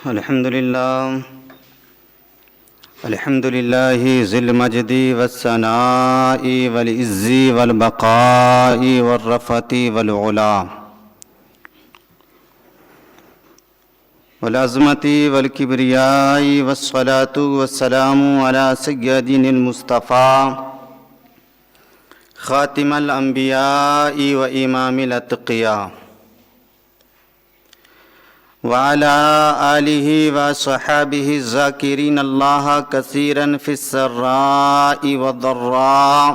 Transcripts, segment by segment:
الحمد لله ذي المجد والثناء والعز والبقاء والرفعة والعلا والعظمة والكبرياء والصلاة والسلام على سيدنا المصطفى خاتم الأنبياء وإمام الأتقياء وعلى آلہ وصحابہ الذاکرین اللہ کثیرا فی السراء والضراء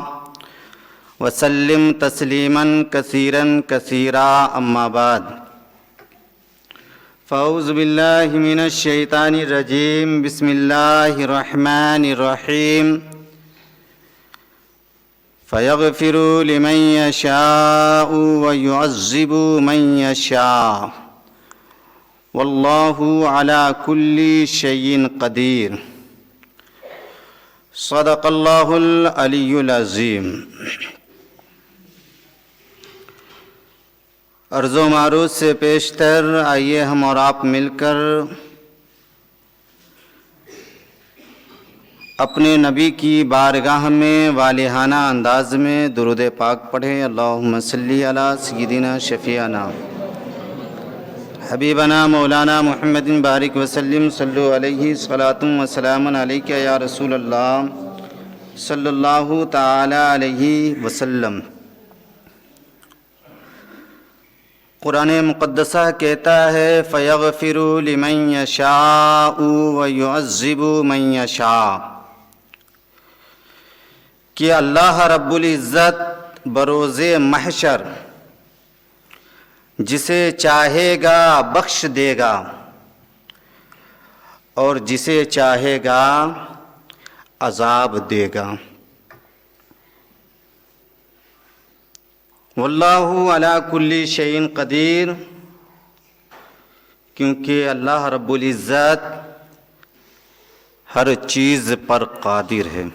وسلم تسلیما کثیرا کثیرا اما بعد فاعوذ باللہ من الشیطان الرجیم بسم اللہ الرحمن الرحیم فیغفر لمن یشاء ویعذب من یشاء واللہ علی کل شیء قدیر صدق اللہ العلی العظیم۔ عرض و معروض سے پیشتر آئیے ہم اور آپ مل کر اپنے نبی کی بارگاہ میں والہانہ انداز میں درود پاک پڑھیں۔ اللہم صلی علی سیدنا شفیعنا حبیبنا مولانا محمد بارک وسلم صلو علیہ صلاۃ و سلام علیک یا رسول اللہ صلی اللہ تعالی علیہ وسلم۔ قرآن مقدسہ کہتا ہے فیغفر لمن یشاء ویعذب من یشاء، کہ اللہ رب العزت بروز محشر جسے چاہے گا بخش دے گا اور جسے چاہے گا عذاب دے گا۔ واللہ علی کل شیء قدیر، کیونکہ اللہ رب العزت ہر چیز پر قادر ہے۔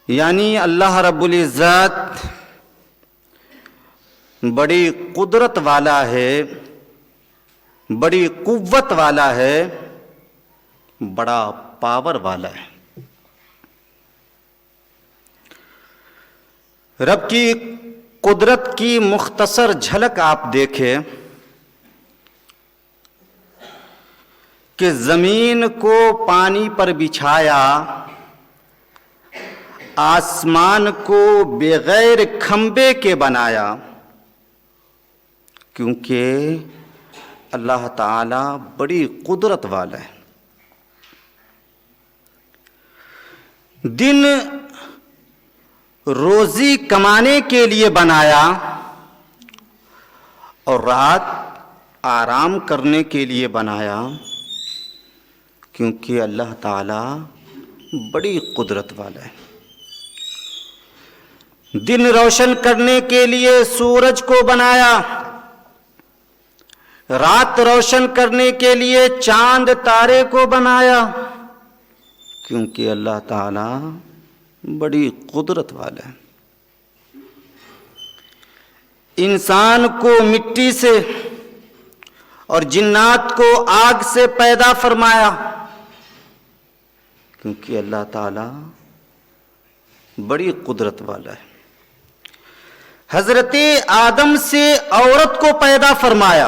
یعنی اللہ رب العزت بڑی قدرت والا ہے، بڑی قوت والا ہے، بڑا پاور والا ہے۔ رب کی قدرت کی مختصر جھلک آپ دیکھیں کہ زمین کو پانی پر بچھایا، آسمان کو بغیر کھمبے کے بنایا، کیونکہ اللہ تعالی بڑی قدرت والا ہے۔ دن روزی کمانے کے لیے بنایا اور رات آرام کرنے کے لیے بنایا، کیونکہ اللہ تعالی بڑی قدرت والا ہے۔ دن روشن کرنے کے لیے سورج کو بنایا، رات روشن کرنے کے لیے چاند تارے کو بنایا، کیونکہ اللہ تعالی بڑی قدرت والا ہے۔ انسان کو مٹی سے اور جنات کو آگ سے پیدا فرمایا، کیونکہ اللہ تعالی بڑی قدرت والا ہے۔ حضرت آدم سے عورت کو پیدا فرمایا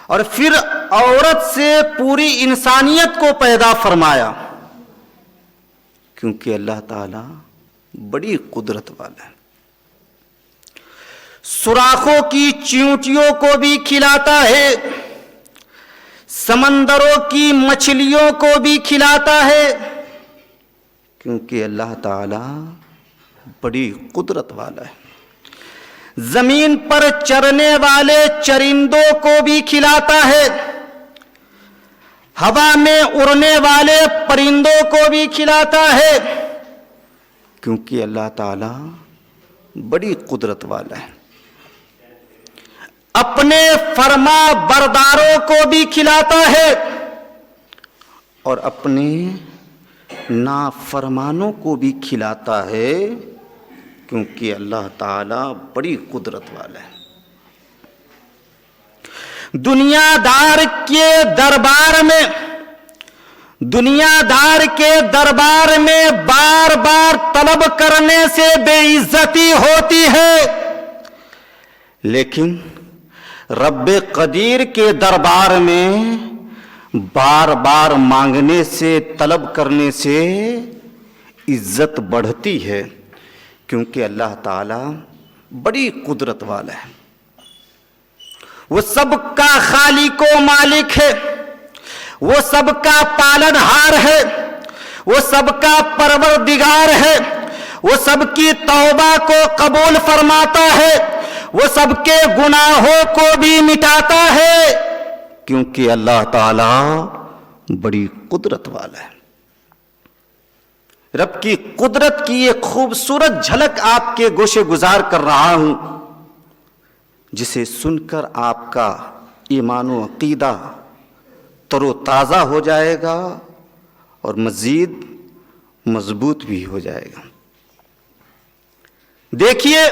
اور پھر عورت سے پوری انسانیت کو پیدا فرمایا، کیونکہ اللہ تعالی بڑی قدرت والا ہے۔ سوراخوں کی چیونٹیوں کو بھی کھلاتا ہے، سمندروں کی مچھلیوں کو بھی کھلاتا ہے، کیونکہ اللہ تعالی بڑی قدرت والا ہے۔ زمین پر چرنے والے چرندوں کو بھی کھلاتا ہے، ہوا میں اڑنے والے پرندوں کو بھی کھلاتا ہے، کیونکہ اللہ تعالی بڑی قدرت والا ہے۔ اپنے فرما برداروں کو بھی کھلاتا ہے اور اپنے نافرمانوں کو بھی کھلاتا ہے، کیونکہ اللہ تعالیٰ بڑی قدرت والا ہے. دنیا دار کے دربار میں بار بار طلب کرنے سے بے عزتی ہوتی ہے، لیکن رب قدیر کے دربار میں بار بار مانگنے سے، طلب کرنے سے عزت بڑھتی ہے، کیونکہ اللہ تعالیٰ بڑی قدرت والا ہے. وہ سب کا خالق و مالک ہے، وہ سب کا پالن ہار ہے، وہ سب کا پروردگار ہے، وہ سب کی توبہ کو قبول فرماتا ہے، وہ سب کے گناہوں کو بھی مٹاتا ہے، کیونکہ اللہ تعالیٰ بڑی قدرت والا ہے. رب کی قدرت کی ایک خوبصورت جھلک آپ کے گوشے گزار کر رہا ہوں، جسے سن کر آپ کا ایمان و عقیدہ تر و تازہ ہو جائے گا اور مزید مضبوط بھی ہو جائے گا. دیکھیے،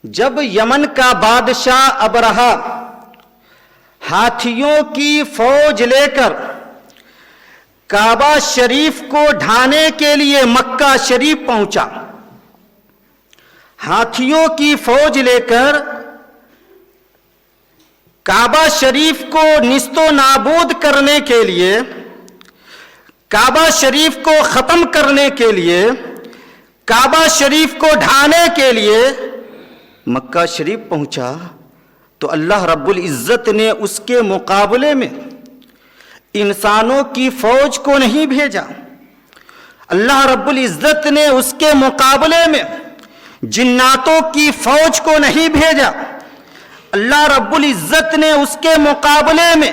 جب یمن کا بادشاہ ابرہہ ہاتھیوں کی فوج لے کر کعبہ شریف کو ڈھانے کے لیے مکہ شریف پہنچا، ہاتھیوں کی فوج لے کر کعبہ شریف کو نیست و نابود کرنے کے لیے، کعبہ شریف کو ختم کرنے کے لیے، کعبہ شریف کو ڈھانے کے لیے مکہ شریف پہنچا، تو اللہ رب العزت نے اس کے مقابلے میں انسانوں کی فوج کو نہیں بھیجا. اللہ رب العزت نے اس کے مقابلے میں جناتوں کی فوج کو نہیں بھیجا. اللہ رب العزت نے اس کے مقابلے میں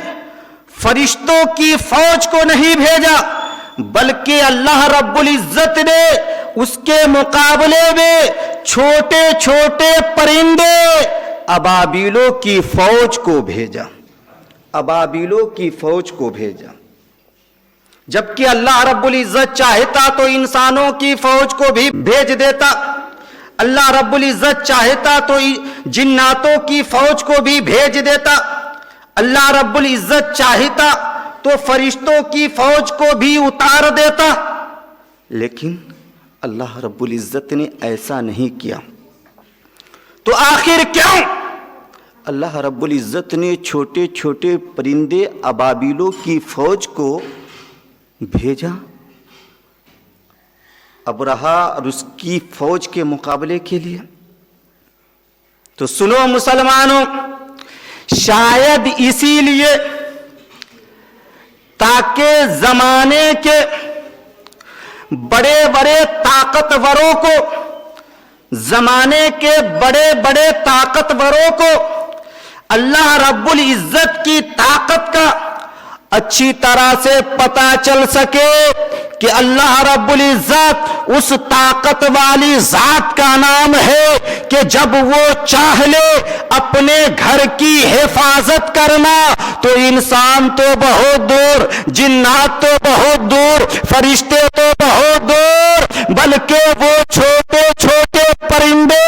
فرشتوں کی فوج کو نہیں بھیجا، بلکہ اللہ رب العزت نے اس کے مقابلے میں چھوٹے چھوٹے پرندے ابابیلوں کی فوج کو بھیجا، ابابیلوں کی فوج کو بھیجا. جبکہ اللہ رب العزت چاہتا تو انسانوں کی فوج کو بھی بھیج دیتا، اللہ رب العزت چاہتا تو جناتوں کی فوج کو بھی بھیج دیتا، اللہ رب العزت چاہتا تو فرشتوں کی فوج کو بھی اتار دیتا، لیکن اللہ رب العزت نے ایسا نہیں کیا. تو آخر کیوں اللہ رب العزت نے چھوٹے چھوٹے پرندے ابابیلوں کی فوج کو بھیجا ابرہہ اور اس کی فوج کے مقابلے کے لیے؟ تو سنو مسلمانوں، شاید اسی لیے تاکہ زمانے کے بڑے بڑے طاقتوروں کو، زمانے کے بڑے بڑے طاقتوروں کو اللہ رب العزت کی طاقت کا اچھی طرح سے پتہ چل سکے کہ اللہ رب العزت اس طاقت والی ذات کا نام ہے کہ جب وہ چاہ لے اپنے گھر کی حفاظت کرنا تو انسان تو بہت دور، جنات تو بہت دور، فرشتے تو بہت دور، بلکہ وہ چھوٹے چھوٹے پرندے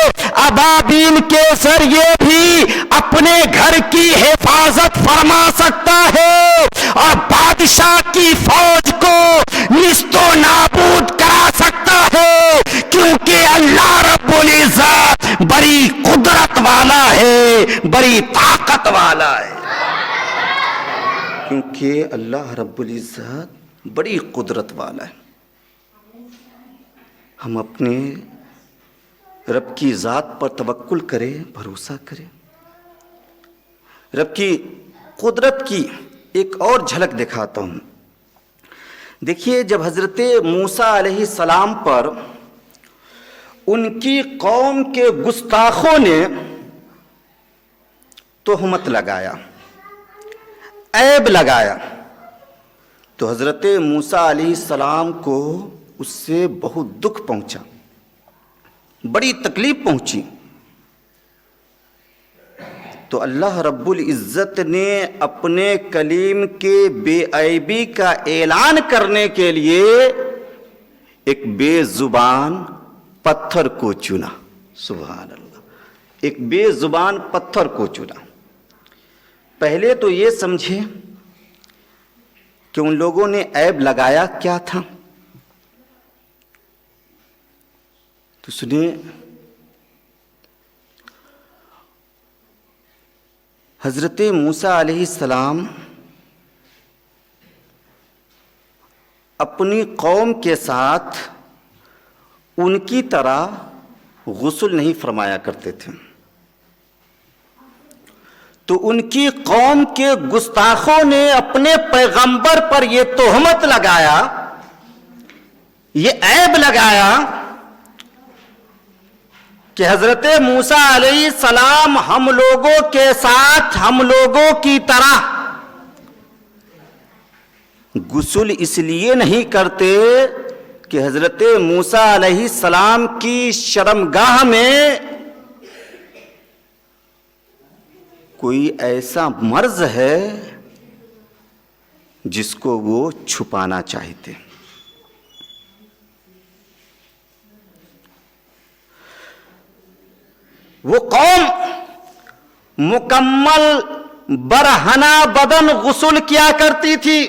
ابابیل کے ذریعے بھی اپنے گھر کی حفاظت فرما سکتا ہے اور بادشاہ کی فوج کو نیست و نابود کرا سکتا ہے، کیونکہ اللہ رب العزت بڑی قدرت والا ہے، بڑی طاقت والا ہے. کیونکہ اللہ رب العزت بڑی قدرت والا ہے. ہم اپنے رب کی ذات پر توکل کریں، بھروسہ کریں. رب کی قدرت کی ایک اور جھلک دکھاتا ہوں. دیکھیے، جب حضرت موسیٰ علیہ السلام پر ان کی قوم کے گستاخوں نے تہمت لگایا، عیب لگایا، تو حضرت موسیٰ علیہ السلام کو اس سے بہت دکھ پہنچا، بڑی تکلیف پہنچی. تو اللہ رب العزت نے اپنے کلیم کے بے عیبی کا اعلان کرنے کے لیے ایک بے زبان پتھر کو چنا. سبحان اللہ. ایک بے زبان پتھر کو چنا. پہلے تو یہ سمجھے کہ ان لوگوں نے عیب لگایا کیا تھا. تو سنیے, حضرت موسیٰ علیہ السلام اپنی قوم کے ساتھ ان کی طرح غسل نہیں فرمایا کرتے تھے. تو ان کی قوم کے گستاخوں نے اپنے پیغمبر پر یہ تہمت لگایا, یہ عیب لگایا کہ حضرت موسیٰ علیہ السلام ہم لوگوں کے ساتھ ہم لوگوں کی طرح غسل اس لیے نہیں کرتے کہ حضرت موسیٰ علیہ السلام کی شرمگاہ میں کوئی ایسا مرض ہے جس کو وہ چھپانا چاہتے. وہ قوم مکمل برہنہ بدن غسل کیا کرتی تھی,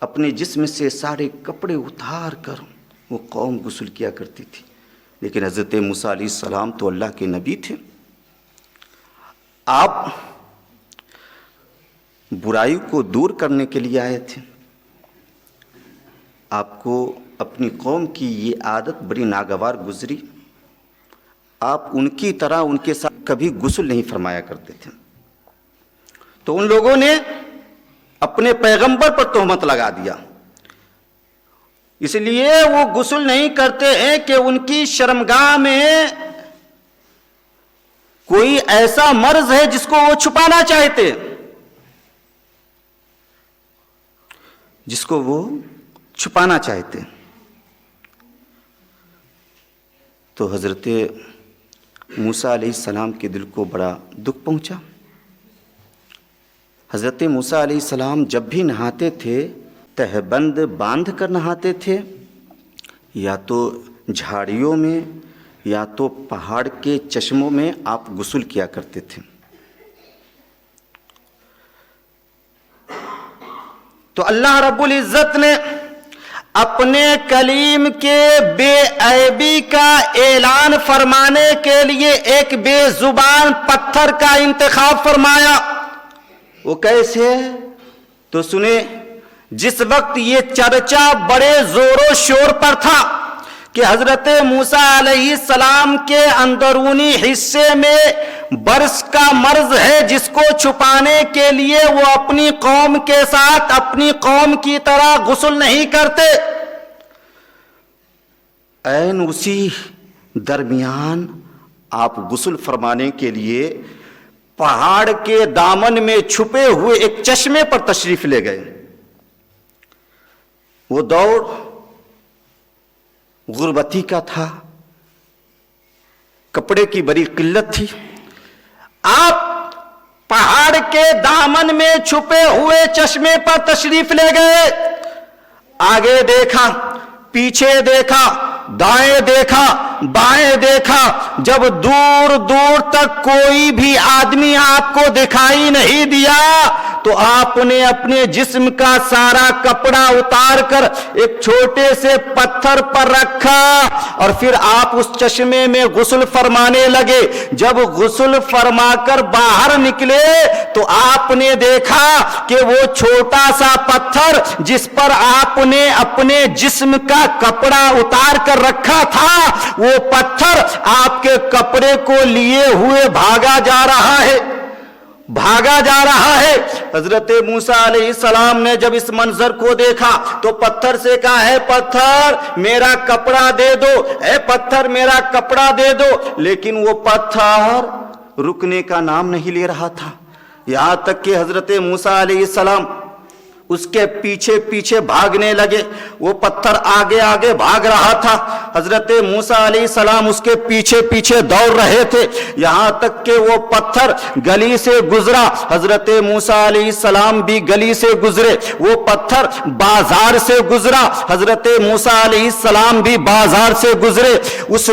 اپنے جسم سے سارے کپڑے اتار کر وہ قوم غسل کیا کرتی تھی. لیکن حضرت موسیٰ علیہ السلام تو اللہ کے نبی تھے. آپ برائی کو دور کرنے کے لیے آئے تھے. آپ کو اپنی قوم کی یہ عادت بڑی ناگوار گزری. آپ ان کی طرح ان کے ساتھ کبھی غسل نہیں فرمایا کرتے تھے. تو ان لوگوں نے اپنے پیغمبر پر تہمت لگا دیا. اس لیے وہ غسل نہیں کرتے ہیں کہ ان کی شرمگاہ میں کوئی ایسا مرض ہے جس کو وہ چھپانا چاہتے, جس کو وہ چھپانا چاہتے. تو حضرت موسیٰ علیہ السلام کے دل کو بڑا دکھ پہنچا. حضرت موسیٰ علیہ السلام جب بھی نہاتے تھے تہبند باندھ کر نہاتے تھے, یا تو جھاڑیوں میں یا تو پہاڑ کے چشموں میں آپ غسل کیا کرتے تھے. تو اللہ رب العزت نے اپنے کلیم کے بے عیبی کا اعلان فرمانے کے لیے ایک بے زبان پتھر کا انتخاب فرمایا. وہ کیسے؟ تو سنیں, جس وقت یہ چرچا بڑے زور و شور پر تھا کہ حضرت موسیٰ علیہ السلام کے اندرونی حصے میں برس کا مرض ہے جس کو چھپانے کے لیے وہ اپنی قوم کے ساتھ اپنی قوم کی طرح غسل نہیں کرتے, عین اسی درمیان آپ غسل فرمانے کے لیے پہاڑ کے دامن میں چھپے ہوئے ایک چشمے پر تشریف لے گئے. وہ دور غربتی کا تھا, کپڑے کی بڑی قلت تھی. آپ پہاڑ کے دامن میں چھپے ہوئے چشمے پر تشریف لے گئے. آگے دیکھا, پیچھے دیکھا, دائیں دیکھا, بائیں دیکھا, جب دور دور تک کوئی بھی آدمی آپ کو دکھائی نہیں دیا تو آپ نے اپنے جسم کا سارا کپڑا اتار کر ایک چھوٹے سے پتھر پر رکھا اور پھر آپ اس چشمے میں غسل فرمانے لگے. جب غسل فرما کر باہر نکلے تو آپ نے دیکھا کہ وہ چھوٹا سا پتھر جس پر آپ نے اپنے جسم کا کپڑا اتار کر رکھا تھا, وہ پتھر آپ کے کپڑے کو لیے ہوئے بھاگا جا رہا ہے, بھاگا جا رہا ہے. حضرت موسیٰ علیہ السلام نے جب اس منظر کو دیکھا تو پتھر سے کہا, ہے پتھر میرا کپڑا دے دو, اے پتھر میرا کپڑا دے دو. لیکن وہ پتھر رکنے کا نام نہیں لے رہا تھا. یہاں تک کہ حضرت موسیٰ علیہ السلام اس کے پیچھے پیچھے بھاگنے لگے. وہ پتھر آگے آگے بھاگ رہا تھا, حضرت موسیٰ علیہ السلام اس کے پیچھے پیچھے دوڑ رہے تھے, یہاں تک کہ وہ پتھر گلی سے گزرا. حضرت موسیٰ علیہ السلام بھی گلی سے گزرے, وہ پتھر بازار سے گزرا, حضرت موسیٰ علیہ السلام بھی بازار سے گزرے. اس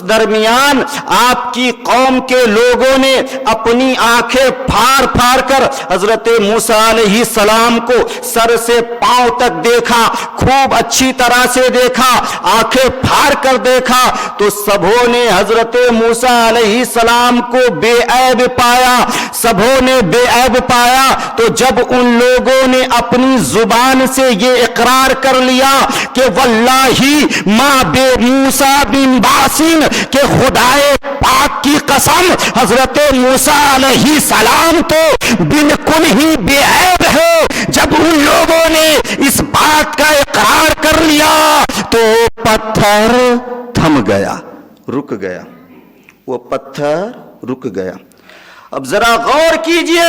درمیان آپ کی قوم کے لوگوں نے اپنی آنکھیں پھاڑ پھاڑ کر حضرت موسیٰ علیہ السلام کو سر سے پاؤں تک دیکھا, خوب اچھی طرح سے دیکھا, آنکھیں پھاڑ کر دیکھا, تو سبھوں نے حضرت موسیٰ علیہ السلام کو بے عیب پایا, سبھوں نے بے عیب پایا. تو جب ان لوگوں نے اپنی زبان سے یہ اقرار کر لیا کہ واللہ ما بے موسیٰ بن باسن, کہ خدائے پاک کی قسم حضرت موسیٰ علیہ السلام تو بالکل ہی بے عیب ہے, جب ان لوگوں نے اس بات کا اقرار کر لیا تو پتھر تھم گیا, رک گیا, وہ پتھر رک گیا. اب ذرا غور کیجئے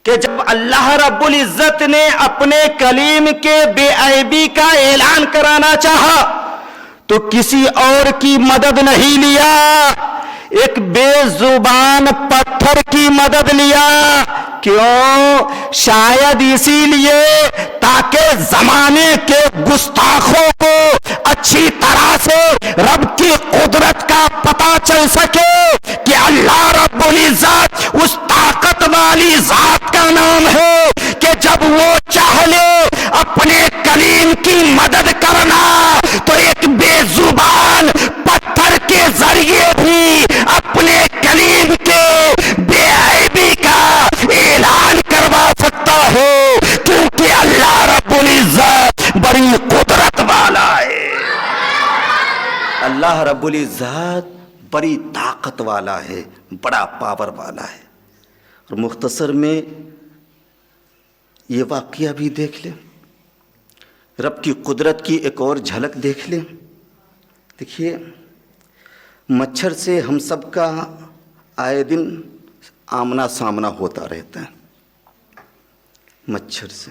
کہ جب اللہ رب العزت نے اپنے کلیم کے بے عیبی کا اعلان کرانا چاہا تو کسی اور کی مدد نہیں لیا, ایک بے زبان پتھر کی مدد لیا. کیوں؟ شاید اسی لیے تاکہ زمانے کے گستاخوں کو اچھی طرح سے رب کی قدرت کا پتہ چل سکے کہ اللہ رب العزت اس طاقت والی ذات کا نام ہے کہ جب وہ چاہ لے اپنے کلیم کی مدد کرنا تو ایک بے زبان پتھر کے ذریعے بھی اپنے کلیم کے بے عیبی کا اعلان کروا سکتا ہے, کیونکہ اللہ رب العزت بڑی قدرت والا ہے. اللہ رب العزت بڑی طاقت والا ہے, بڑا پاور والا ہے. اور مختصر میں یہ واقعہ بھی دیکھ لیں, رب کی قدرت کی ایک اور جھلک دیکھ لیں. دیکھیے, مچھر سے ہم سب کا آئے دن آمنا سامنا ہوتا رہتا ہے. مچھر سے,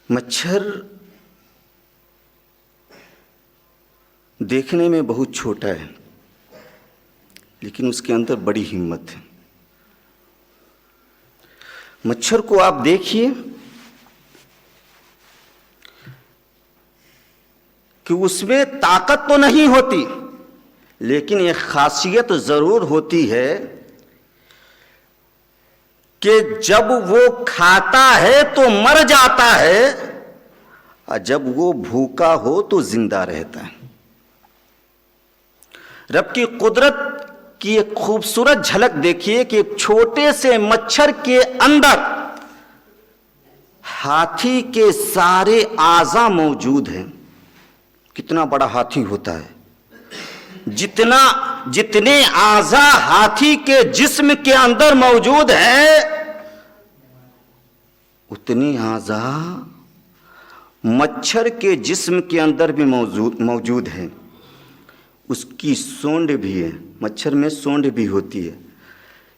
مچھر دیکھنے میں بہت چھوٹا ہے لیکن اس کے اندر بڑی ہمت ہے. مچھر کو آپ دیکھیے کہ اس میں طاقت تو نہیں ہوتی لیکن ایک خاصیت ضرور ہوتی ہے کہ جب وہ کھاتا ہے تو مر جاتا ہے اور جب وہ بھوکا ہو تو زندہ رہتا ہے. رب کی قدرت کی ایک خوبصورت جھلک دیکھیے کہ ایک چھوٹے سے مچھر کے اندر ہاتھی کے سارے اعضاء موجود ہیں. کتنا بڑا ہاتھی ہوتا ہے, جتنے اعضاء ہاتھی کے جسم کے اندر موجود ہیں اتنے اعضاء مچھر کے جسم کے اندر بھی موجود ہیں. اس کی سونڈ بھی ہے, مچھر میں سونڈ بھی ہوتی ہے,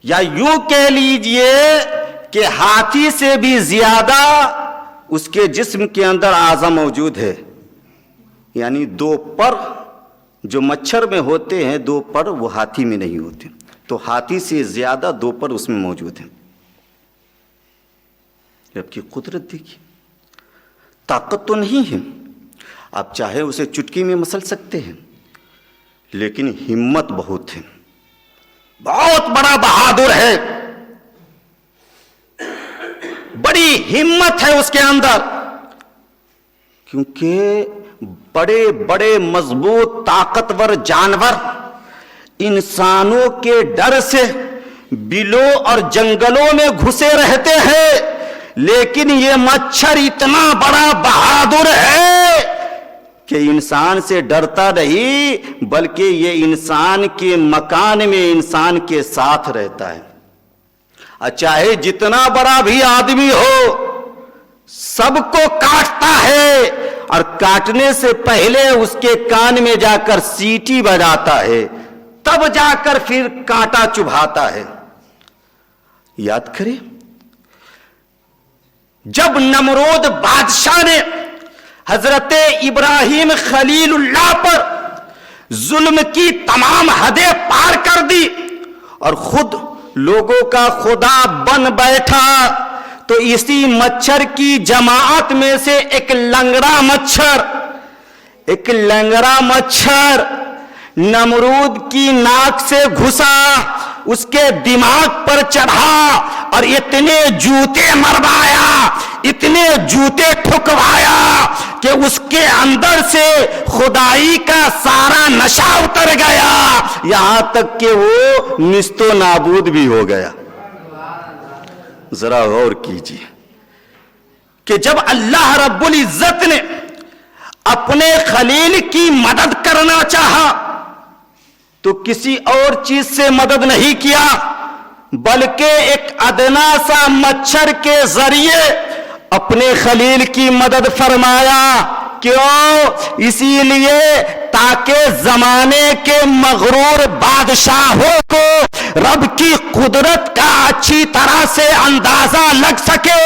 یا یوں کہہ لیجئے کہ ہاتھی سے بھی زیادہ اس کے جسم کے اندر اعضاء موجود ہے. یعنی 2 پر جو مچھر میں ہوتے ہیں 2 پر وہ ہاتھی میں نہیں ہوتے, تو ہاتھی سے زیادہ 2 پر اس میں موجود ہیں. رب کی قدرت دیکھیے, طاقت تو نہیں ہے, آپ چاہے اسے چٹکی میں مسل سکتے ہیں لیکن ہمت بہت ہے, بہت بڑا بہادر ہے, بڑی ہمت ہے اس کے اندر. کیونکہ بڑے بڑے مضبوط طاقتور جانور انسانوں کے ڈر سے بلوں اور جنگلوں میں گھسے رہتے ہیں, لیکن یہ مچھر اتنا بڑا بہادر ہے کہ انسان سے ڈرتا نہیں بلکہ یہ انسان کے مکان میں انسان کے ساتھ رہتا ہے. چاہے جتنا بڑا بھی آدمی ہو سب کو کاٹتا ہے, اور کاٹنے سے پہلے اس کے کان میں جا کر سیٹی بجاتا ہے, تب جا کر پھر کانٹا چبھاتا ہے. یاد کریں جب نمرود بادشاہ نے حضرت ابراہیم خلیل اللہ پر ظلم کی تمام حدیں پار کر دی اور خود لوگوں کا خدا بن بیٹھا، تو اسی مچھر کی جماعت میں سے ایک لنگڑا مچھر نمرود کی ناک سے گھسا، اس کے دماغ پر چڑھا اور اتنے جوتے مروایا، اتنے جوتے ٹھکوایا کہ اس کے اندر سے خدائی کا سارا نشہ اتر گیا، یہاں تک کہ وہ نیست و نابود بھی ہو گیا۔ ذرا غور کیجیے کہ جب اللہ رب العزت نے اپنے خلیل کی مدد کرنا چاہا تو کسی اور چیز سے مدد نہیں کیا، بلکہ ایک ادنا سا مچھر کے ذریعے اپنے خلیل کی مدد فرمایا۔ کیوں؟ اسی لیے تاکہ زمانے کے مغرور بادشاہوں کو رب کی قدرت کا اچھی طرح سے اندازہ لگ سکے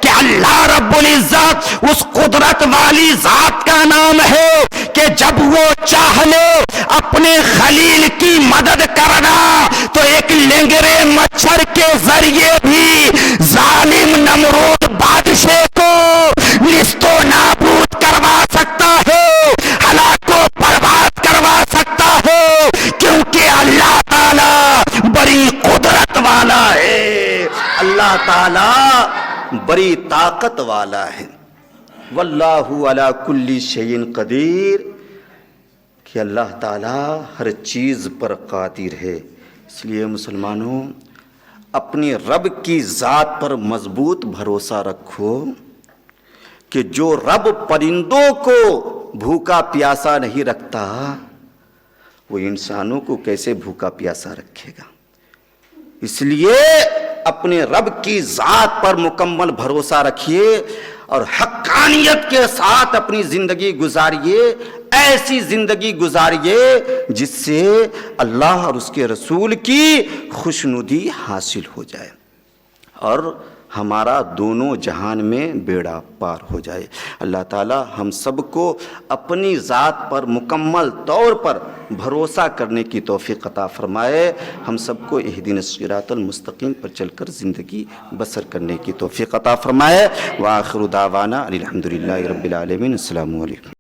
کہ اللہ رب العزت اس قدرت والی ذات کا نام ہے کہ جب وہ چاہ لے اپنے خلیل کی مدد کرنا تو ایک لنگڑے مچھر کے ذریعے بھی ظالم نمرود بادشاہ کو نیست و نابود کروا سکتا ہے، ہلاک و برباد کروا سکتا ہے، کیونکہ اللہ تعالی بڑی قدرت والا ہے، اللہ تعالی بڑی طاقت والا ہے۔ واللہ علی کل شیء قدیر، کہ اللہ تعالی ہر چیز پر قادر ہے۔ اس لیے مسلمانوں اپنی رب کی ذات پر مضبوط بھروسہ رکھو کہ جو رب پرندوں کو بھوکا پیاسا نہیں رکھتا وہ انسانوں کو کیسے بھوکا پیاسا رکھے گا۔ اس لیے اپنے رب کی ذات پر مکمل بھروسہ رکھیے اور حقانیت کے ساتھ اپنی زندگی گزاریے، ایسی زندگی گزاریے جس سے اللہ اور اس کے رسول کی خوشنودی حاصل ہو جائے اور ہمارا دونوں جہان میں بیڑا پار ہو جائے۔ اللہ تعالی ہم سب کو اپنی ذات پر مکمل طور پر بھروسہ کرنے کی توفیق عطا فرمائے، ہم سب کو اہدنا الصراط المستقیم پر چل کر زندگی بسر کرنے کی توفیق عطا فرمائے۔ وآخر دعوانا الحمدللہ رب العالمین۔ السلام علیکم۔